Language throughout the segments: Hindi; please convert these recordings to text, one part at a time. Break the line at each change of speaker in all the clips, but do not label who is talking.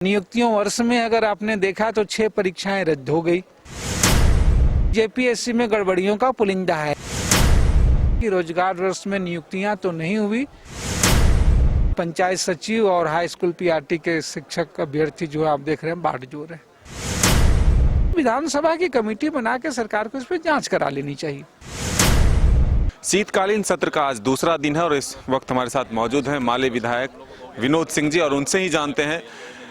नियुक्तियों वर्ष में अगर आपने देखा तो 6 परीक्षाएं रद्द हो गई। जेपीएससी में गड़बड़ियों का पुलिंदा है कि रोजगार वर्ष में नियुक्तियां तो नहीं हुई। पंचायत सचिव और हाई स्कूल पीआरटी के शिक्षक अभ्यर्थी जो आप देख रहे हैं बाढ़जोर है। विधानसभा की कमेटी बना के सरकार को इस पर जांच करा लेनी चाहिए।
शीतकालीन सत्र का आज दूसरा दिन है और इस वक्त हमारे साथ मौजूद हैं माले विधायक विनोद सिंह जी और उनसे ही जानते हैं।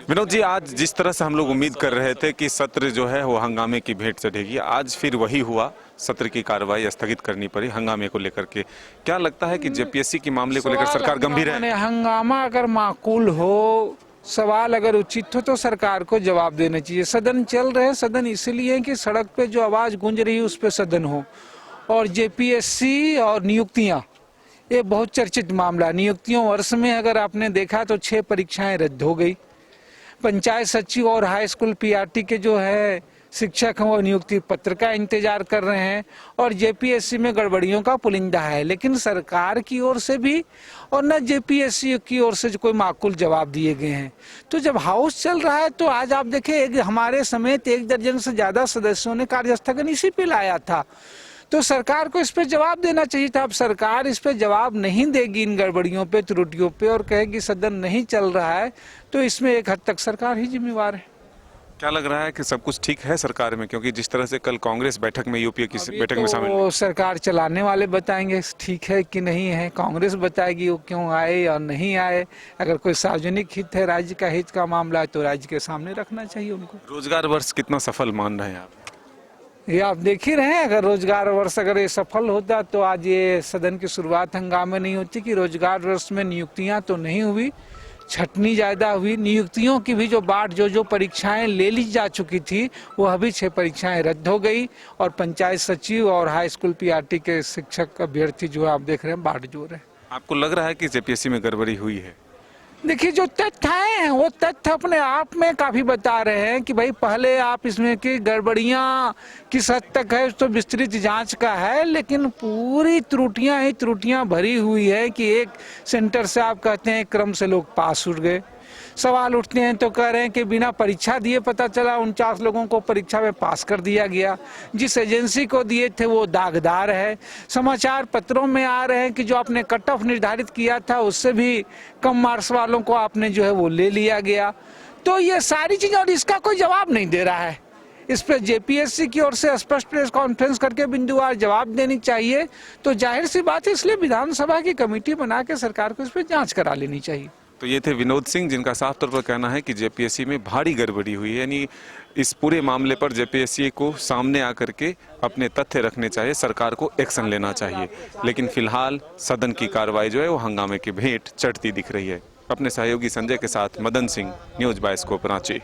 विनोद जी, आज जिस तरह से हम लोग उम्मीद कर रहे थे कि सत्र जो है वो हंगामे की भेंट चढ़ेगी, आज फिर वही हुआ, सत्र की कार्रवाई स्थगित करनी पड़ी हंगामे को लेकर के। क्या लगता है कि जेपीएससी के मामले को लेकर सरकार गंभीर है?
हंगामा अगर माकूल हो, सवाल अगर उचित हो तो सरकार को जवाब देना चाहिए। सदन चल रहे, सदन इसलिए कि सड़क पे जो आवाज गूंज रही है उस पे सदन हो। और जेपीएससी और नियुक्तियां, ये बहुत चर्चित मामला। नियुक्तियों वर्ष में अगर आपने देखा तो 6 परीक्षाएं रद्द हो गई। पंचायत सचिव और हाई स्कूल पीआरटी के जो है शिक्षक हैं वो नियुक्ति पत्र का इंतजार कर रहे हैं और जेपीएससी में गड़बड़ियों का पुलिंदा है। लेकिन सरकार की ओर से भी और न जेपीएससी की ओर से कोई माकूल जवाब दिए गए हैं। तो जब हाउस चल रहा है तो आज आप देखें हमारे समेत 1 दर्जन से ज्यादा सदस्यों ने कार्यस्थगन इसी पे लाया था। तो सरकार को इस पे जवाब देना चाहिए था। अब सरकार इस पे जवाब नहीं देगी, इन गड़बड़ियों पे, त्रुटियों पे, और कहेगी सदन नहीं चल रहा है, तो इसमें एक हद तक सरकार ही जिम्मेवार है।
क्या लग रहा है कि सब कुछ ठीक है सरकार में? क्योंकि जिस तरह से कल कांग्रेस बैठक में, यूपीए की बैठक में शामिल
वो सरकार चलाने वाले बताएंगे ठीक है कि नहीं है। कांग्रेस बताएगी वो क्यों आए और नहीं आए। अगर कोई सार्वजनिक हित है, राज्य का हित का मामला है, तो राज्य के सामने रखना चाहिए उनको।
रोजगार वर्ष कितना सफल मान रहे हैं आप?
ये आप देख ही रहे हैं। अगर रोजगार वर्ष अगर ये सफल होता तो आज ये सदन की शुरुआत हंगामे नहीं होती कि रोजगार वर्ष में नियुक्तियां तो नहीं हुई, छटनी ज्यादा हुई। नियुक्तियों की भी जो बाट जो परीक्षाएं ले ली जा चुकी थी वो अभी 6 परीक्षाएं रद्द हो गई। और पंचायत सचिव और हाई स्कूल पीआरटी के शिक्षक अभ्यर्थी जो आप देख रहे हैं बाढ़जोर है। आपको
लग रहा है कि जेपीएससी में गड़बड़ी हुई है?
देखिए, जो तथ्य हैं वो तथ्य अपने आप में काफी बता रहे हैं कि भाई पहले आप इसमें की गड़बड़ियां किस हद तक है तो विस्तृत जांच का है, लेकिन पूरी त्रुटियां ही त्रुटियां भरी हुई है कि एक सेंटर से आप कहते हैं क्रम से लोग पास उठ गए। सवाल उठते हैं तो कह रहे हैं कि बिना परीक्षा दिए पता चला 49 लोगों को परीक्षा में पास कर दिया गया। जिस एजेंसी को दिए थे वो दागदार है। समाचार पत्रों में आ रहे हैं कि जो आपने कट ऑफ निर्धारित किया था उससे भी कम मार्क्स वालों को आपने जो है वो ले लिया गया। तो ये सारी चीजें, और इसका कोई जवाब नहीं दे रहा है। इस पर जेपीएससी की ओर से स्पष्ट प्रेस कॉन्फ्रेंस करके बिंदुवार जवाब देनी चाहिए। तो जाहिर सी बात है, इसलिए विधानसभा की कमेटी बना के सरकार को इस पर जांच करा लेनी चाहिए।
तो ये थे विनोद सिंह, जिनका साफ तौर पर कहना है कि जेपीएससी में भारी गड़बड़ी हुई है। यानी इस पूरे मामले पर जेपीएससी को सामने आकर के अपने तथ्य रखने चाहिए, सरकार को एक्शन लेना चाहिए। लेकिन फिलहाल सदन की कार्रवाई जो है वो हंगामे की भेंट चढ़ती दिख रही है। अपने सहयोगी संजय के साथ मदन सिंह, न्यूज़ बाइस्कोप, रांची।